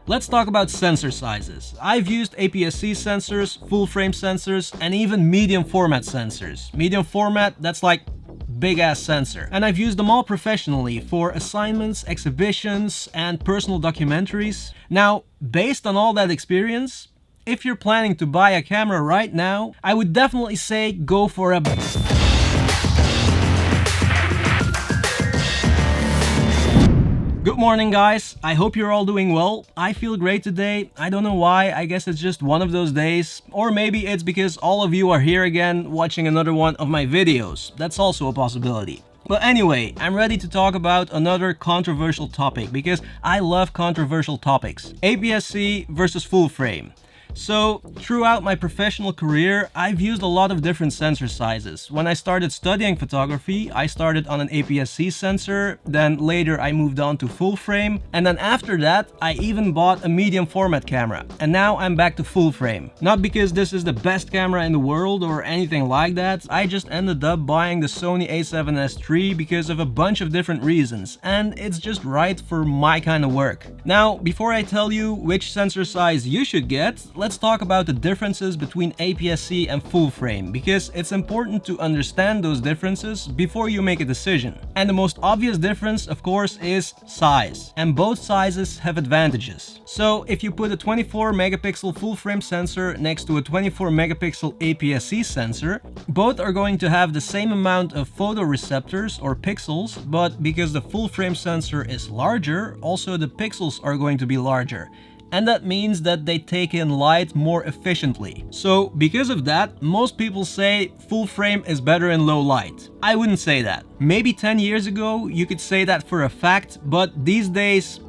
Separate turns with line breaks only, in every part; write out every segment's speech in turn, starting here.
Let's talk about sensor sizes. I've used APS-C sensors, full frame sensors, and even medium format sensors. Medium format, that's like big ass sensor. And I've used them all professionally for assignments, exhibitions, and personal documentaries. Now, based on all that experience, if you're planning to buy a camera right now, I would definitely say go for a... Good morning, guys. I hope you're all doing well. I feel great today. I don't know why. I guess it's just one of those days. Or maybe it's because all of you are here again watching another one of my videos. That's also a possibility. But anyway, I'm ready to talk about another controversial topic because I love controversial topics. APS-C versus full frame. So, throughout my professional career, I've used a lot of different sensor sizes. When I started studying photography, I started on an APS-C sensor, then later I moved on to full frame, and then after that, I even bought a medium format camera. And now I'm back to full frame. Not because this is the best camera in the world or anything like that, I just ended up buying the Sony a7S III because of a bunch of different reasons, and it's just right for my kind of work. Now, before I tell you which sensor size you should get, let's talk about the differences between APS-C and full frame, because it's important to understand those differences before you make a decision. And the most obvious difference, of course, is size. And both sizes have advantages. So if you put a 24 megapixel full frame sensor next to a 24 megapixel APS-C sensor, both are going to have the same amount of photoreceptors or pixels, but because the full frame sensor is larger, also the pixels are going to be larger. And that means that they take in light more efficiently. So because of that, most people say full frame is better in low light. I wouldn't say that. Maybe 10 years ago you could say that for a fact, but these days,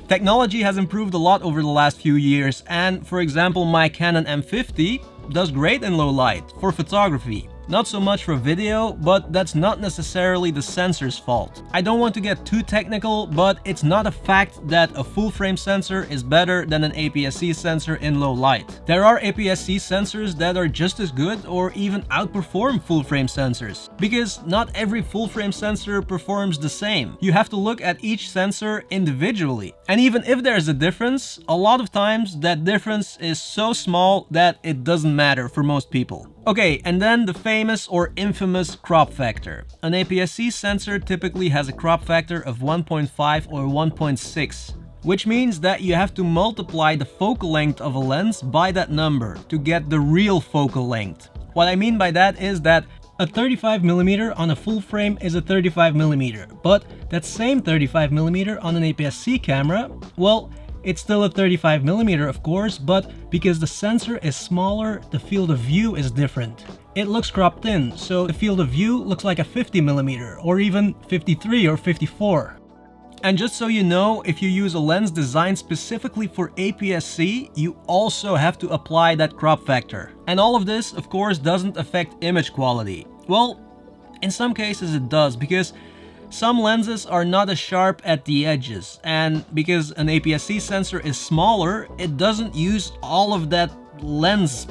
Technology has improved a lot over the last few years, and for example my Canon M50 does great in low light for photography. Not so much for video, but that's not necessarily the sensor's fault. I don't want to get too technical, but it's not a fact that a full frame sensor is better than an APS-C sensor in low light. There are APS-C sensors that are just as good or even outperform full frame sensors, because not every full frame sensor performs the same. You have to look at each sensor individually. And even if there's a difference, a lot of times that difference is so small that it doesn't matter for most people. Okay, and then the famous or infamous crop factor. An APS-C sensor typically has a crop factor of 1.5 or 1.6, which means that you have to multiply the focal length of a lens by that number to get the real focal length. What I mean by that is that a 35mm on a full frame is a 35mm, but that same 35mm on an APS-C camera, well, it's still a 35mm of course, but because the sensor is smaller, the field of view is different. It looks cropped in, so the field of view looks like a 50mm or even 53 or 54. And just so you know, if you use a lens designed specifically for APS-C, you also have to apply that crop factor. And all of this, of course, doesn't affect image quality. Well, in some cases it does, because some lenses are not as sharp at the edges, and because an APS-C sensor is smaller, it doesn't use all of that lens.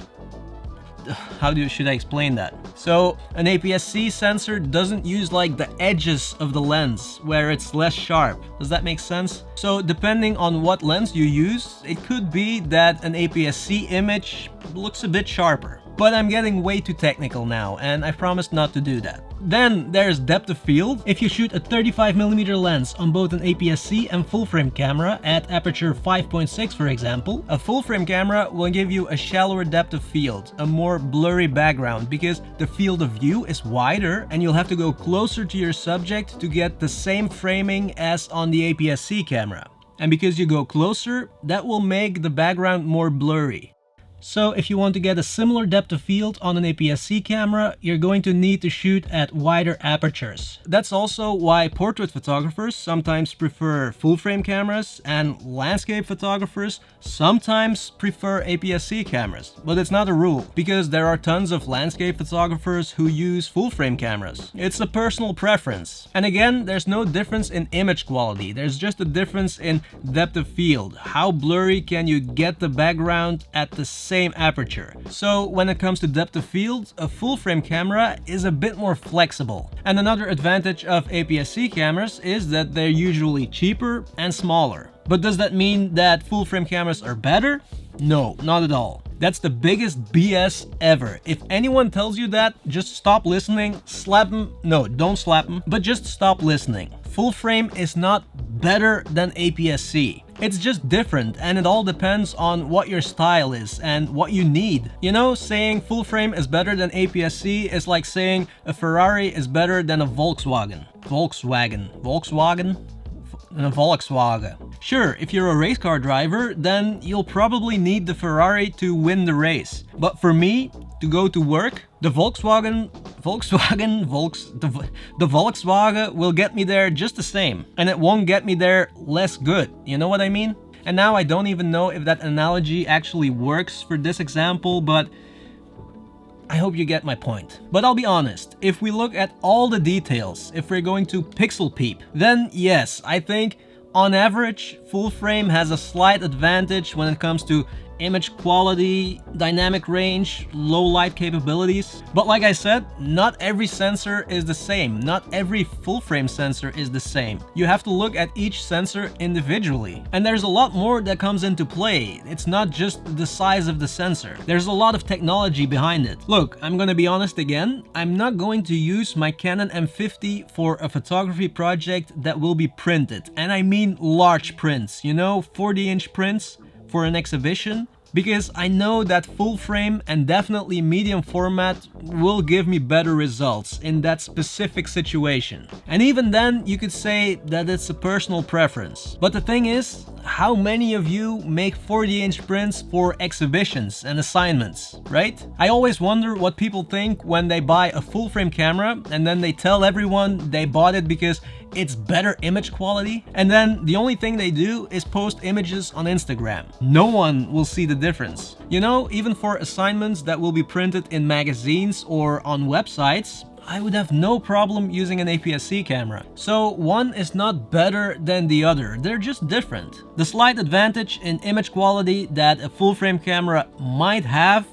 Should I explain that? So an APS-C sensor doesn't use like the edges of the lens where it's less sharp. Does that make sense? So depending on what lens you use, it could be that an APS-C image looks a bit sharper. But I'm getting way too technical now, and I promised not to do that. Then there's depth of field. If you shoot a 35mm lens on both an APS-C and full frame camera at aperture 5.6 for example, a full frame camera will give you a shallower depth of field, a more blurry background, because the field of view is wider and you'll have to go closer to your subject to get the same framing as on the APS-C camera. And because you go closer, that will make the background more blurry. So if you want to get a similar depth of field on an APS-C camera, you're going to need to shoot at wider apertures. That's also why portrait photographers sometimes prefer full frame cameras and landscape photographers sometimes prefer APS-C cameras. But it's not a rule, because there are tons of landscape photographers who use full frame cameras. It's a personal preference. And again, there's no difference in image quality, there's just a difference in depth of field. How blurry can you get the background at the same aperture? So when it comes to depth of field, a full frame camera is a bit more flexible. And another advantage of APS-C cameras is that they're usually cheaper and smaller. But does that mean that full frame cameras are better? No, not at all. That's the biggest BS ever. If anyone tells you that, just stop listening, slap them. No, don't slap them, but just stop listening. Full frame is not better than APS-C. It's just different, and it all depends on what your style is and what you need. You know, saying full frame is better than APS-C is like saying a Ferrari is better than a Volkswagen. Volkswagen. A Volkswagen. Sure, if you're a race car driver, then you'll probably need the Ferrari to win the race. But for me, to go to work, the Volkswagen will get me there just the same. And it won't get me there less good. You know what I mean? And now I don't even know if that analogy actually works for this example, but I hope you get my point. But I'll be honest, if we look at all the details, if we're going to pixel peep, then yes, I think on average, full frame has a slight advantage when it comes to image quality, dynamic range, low light capabilities. But like I said, not every sensor is the same. Not every full frame sensor is the same. You have to look at each sensor individually. And there's a lot more that comes into play. It's not just the size of the sensor. There's a lot of technology behind it. Look, I'm gonna be honest again. I'm not going to use my Canon M50 for a photography project that will be printed. And I mean large prints, you know, 40-inch prints for an exhibition, because I know that full frame and definitely medium format will give me better results in that specific situation. And even then, you could say that it's a personal preference. But the thing is, how many of you make 40-inch prints for exhibitions and assignments, right? I always wonder what people think when they buy a full frame camera and then they tell everyone they bought it because it's better image quality, and then the only thing they do is post images on Instagram. No one will see the difference. You know, even for assignments that will be printed in magazines or on websites, I would have no problem using an APS-C camera. So one is not better than the other, they're just different. The slight advantage in image quality that a full frame camera might have,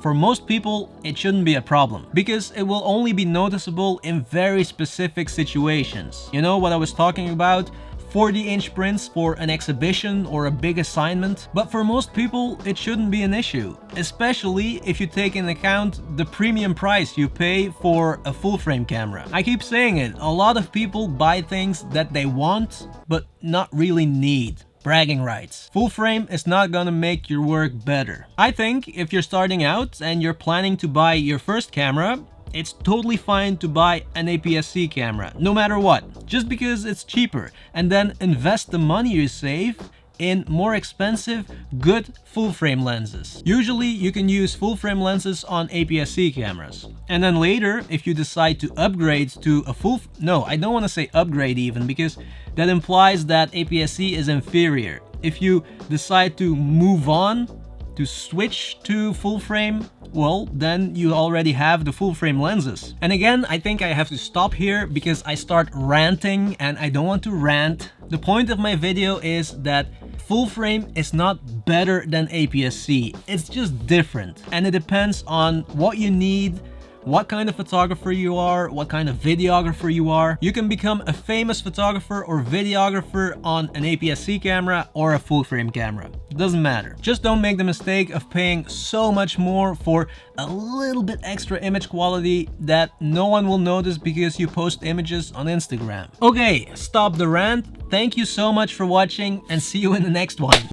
for most people, it shouldn't be a problem, because it will only be noticeable in very specific situations. You know what I was talking about? 40-inch prints for an exhibition or a big assignment. But for most people, it shouldn't be an issue, especially if you take into account the premium price you pay for a full-frame camera. I keep saying it, a lot of people buy things that they want, but not really need. Bragging rights. Full frame is not gonna make your work better. I think if you're starting out and you're planning to buy your first camera, it's totally fine to buy an APS-C camera, no matter what, just because it's cheaper, and then invest the money you save in more expensive, good full-frame lenses. Usually you can use full-frame lenses on APS-C cameras. And then later, if you decide to upgrade to a no, I don't want to say upgrade even, because that implies that APS-C is inferior. If you decide to move on, to switch to full-frame, well, then you already have the full-frame lenses. And again, I think I have to stop here because I start ranting and I don't want to rant. The point of my video is that full frame is not better than APS-C. It's just different, and it depends on what you need, what kind of photographer you are, what kind of videographer you are. You can become a famous photographer or videographer on an APS-C camera or a full frame camera. It doesn't matter. Just don't make the mistake of paying so much more for a little bit extra image quality that no one will notice because you post images on Instagram. Okay, stop the rant. Thank you so much for watching and see you in the next one.